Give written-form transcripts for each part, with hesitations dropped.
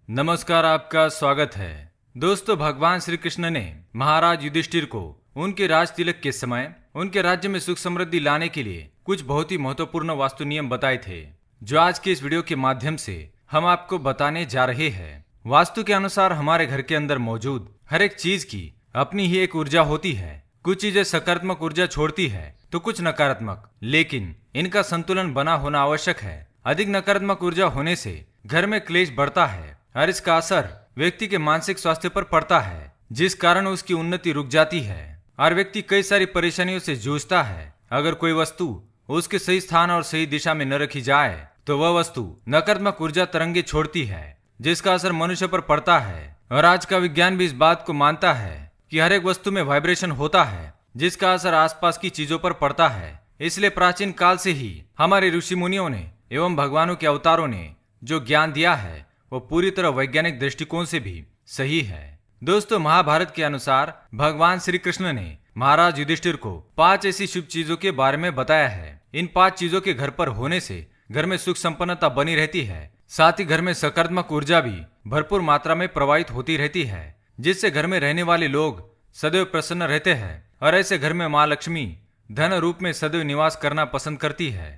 नमस्कार, आपका स्वागत है। दोस्तों, भगवान श्री कृष्ण ने महाराज युधिष्ठिर को उनके राज तिलक के समय उनके राज्य में सुख समृद्धि लाने के लिए कुछ बहुत ही महत्वपूर्ण वास्तु नियम बताए थे, जो आज के इस वीडियो के माध्यम से हम आपको बताने जा रहे हैं। वास्तु के अनुसार हमारे घर के अंदर मौजूद हर एक चीज की अपनी ही एक ऊर्जा होती है। कुछ चीजें सकारात्मक ऊर्जा छोड़ती है तो कुछ नकारात्मक, लेकिन इनका संतुलन बना होना आवश्यक है। अधिक नकारात्मक ऊर्जा होने से घर में क्लेश बढ़ता है और इसका असर व्यक्ति के मानसिक स्वास्थ्य पर पड़ता है, जिस कारण उसकी उन्नति रुक जाती है और व्यक्ति कई सारी परेशानियों से जूझता है। अगर कोई वस्तु उसके सही स्थान और सही दिशा में न रखी जाए तो वह वस्तु नकारात्मक ऊर्जा तरंगे छोड़ती है, जिसका असर मनुष्य पर पड़ता है। और आज का विज्ञान भी इस बात को मानता है कि हर एक वस्तु में वाइब्रेशन होता है, जिसका असर आसपास की चीजों पर पड़ता है। इसलिए प्राचीन काल से ही हमारे ऋषि मुनियों ने एवं भगवानों के अवतारों ने जो ज्ञान दिया है वो पूरी तरह वैज्ञानिक दृष्टिकोण से भी सही है। दोस्तों, महाभारत के अनुसार भगवान श्री कृष्ण ने महाराज युधिष्ठिर को 5 ऐसी शुभ चीजों के बारे में बताया है। इन 5 चीजों के घर पर होने से घर में सुख संपन्नता बनी रहती है, साथ ही घर में सकारात्मक ऊर्जा भी भरपूर मात्रा में प्रवाहित होती रहती है, जिससे घर में रहने वाले लोग सदैव प्रसन्न रहते हैं और ऐसे घर में माँ लक्ष्मी धन रूप में सदैव निवास करना पसंद करती है।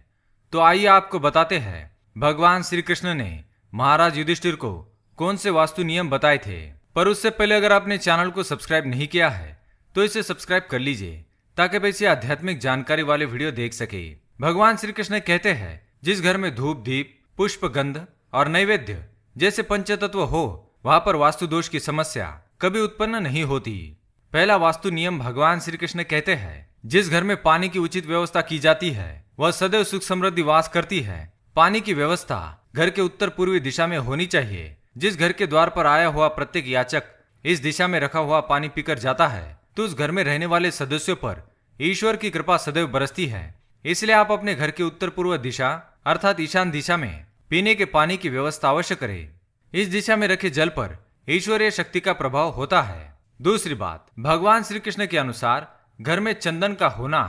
तो आइए आपको बताते हैं भगवान श्री कृष्ण ने महाराज युधिष्ठिर को कौन से वास्तु नियम बताए थे। पर उससे पहले अगर आपने चैनल को सब्सक्राइब नहीं किया है तो इसे सब्सक्राइब कर लीजिए, ताकि आप ऐसी आध्यात्मिक जानकारी वाले वीडियो देख सके। भगवान श्री कृष्ण कहते हैं, जिस घर में धूप दीप पुष्प गंध और नैवेद्य जैसे पंचतत्व हो, वहां पर वास्तु दोष की समस्या कभी उत्पन्न नहीं होती। पहला वास्तु नियम भगवान श्री कृष्ण कहते हैं, जिस घर में पानी की उचित व्यवस्था की जाती है वह सदैव सुख समृद्धि वास करती है। पानी की व्यवस्था घर के उत्तर पूर्वी दिशा में होनी चाहिए। जिस घर के द्वार पर आया हुआ प्रत्येक याचक इस दिशा में रखा हुआ पानी पीकर जाता है तो उस घर में रहने वाले सदस्यों पर ईश्वर की कृपा सदैव बरसती है। इसलिए आप अपने घर के उत्तर पूर्व दिशा अर्थात ईशान दिशा में पीने के पानी की व्यवस्था अवश्य करें। इस दिशा में रखे जल पर ईश्वरीय शक्ति का प्रभाव होता है। दूसरी बात, भगवान श्री कृष्ण के अनुसार घर में चंदन का होना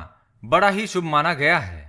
बड़ा ही शुभ माना गया है।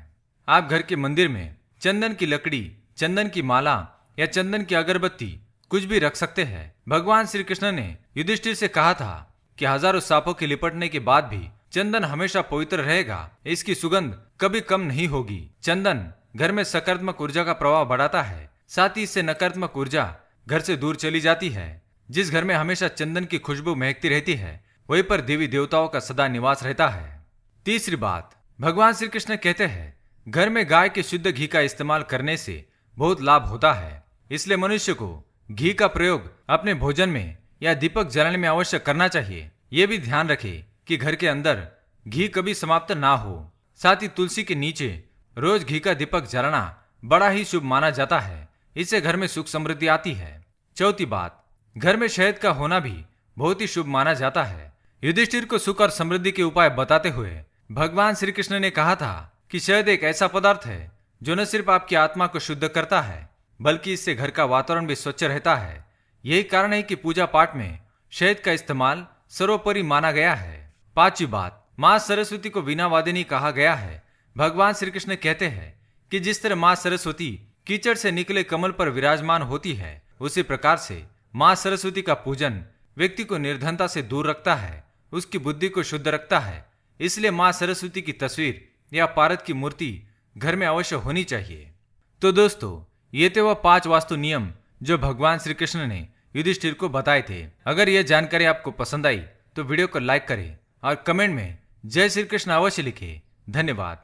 आप घर के मंदिर में चंदन की लकड़ी, चंदन की माला या चंदन की अगरबत्ती कुछ भी रख सकते हैं। भगवान श्री कृष्ण ने युधिष्ठिर से कहा था कि हजारों सांपों के लिपटने के बाद भी चंदन हमेशा पवित्र रहेगा, इसकी सुगंध कभी कम नहीं होगी। चंदन घर में सकारात्मक ऊर्जा का प्रभाव बढ़ाता है, साथ ही इससे नकारात्मक ऊर्जा घर से दूर चली जाती है। जिस घर में हमेशा चंदन की खुशबू महकती रहती है वहीं पर देवी देवताओं का सदा निवास रहता है। तीसरी बात, भगवान श्री कृष्ण कहते हैं, घर में गाय के शुद्ध घी का इस्तेमाल करने से बहुत लाभ होता है। इसलिए मनुष्य को घी का प्रयोग अपने भोजन में या दीपक जलाने में अवश्य करना चाहिए। ये भी ध्यान रखें कि घर के अंदर घी कभी समाप्त ना हो। साथ ही तुलसी के नीचे रोज घी का दीपक जलाना बड़ा ही शुभ माना जाता है। इससे घर में सुख समृद्धि आती है। चौथी बात, घर में शहद का होना भी बहुत ही शुभ माना जाता है। युधिष्ठिर को सुख और समृद्धि के उपाय बताते हुए भगवान श्री कृष्ण ने कहा था कि शहद एक ऐसा पदार्थ है जो न सिर्फ आपकी आत्मा को शुद्ध करता है, बल्कि इससे घर का वातावरण भी स्वच्छ रहता है। यही कारण है कि पूजा पाठ में शहद का इस्तेमाल सर्वोपरि माना गया है। पांचवी बात, माँ सरस्वती को वीणा वादिनी कहा गया है। भगवान श्री कृष्ण कहते हैं कि जिस तरह माँ सरस्वती कीचड़ से निकले कमल पर विराजमान होती है, उसी प्रकार से माँ सरस्वती का पूजन व्यक्ति को निर्धनता से दूर रखता है, उसकी बुद्धि को शुद्ध रखता है। इसलिए माँ सरस्वती की तस्वीर या पारद की मूर्ति घर में अवश्य होनी चाहिए। तो दोस्तों, ये थे वह 5 वास्तु नियम जो भगवान श्री कृष्ण ने युधिष्ठिर को बताए थे। अगर यह जानकारी आपको पसंद आई तो वीडियो को लाइक करें और कमेंट में जय श्री कृष्ण अवश्य लिखें। धन्यवाद।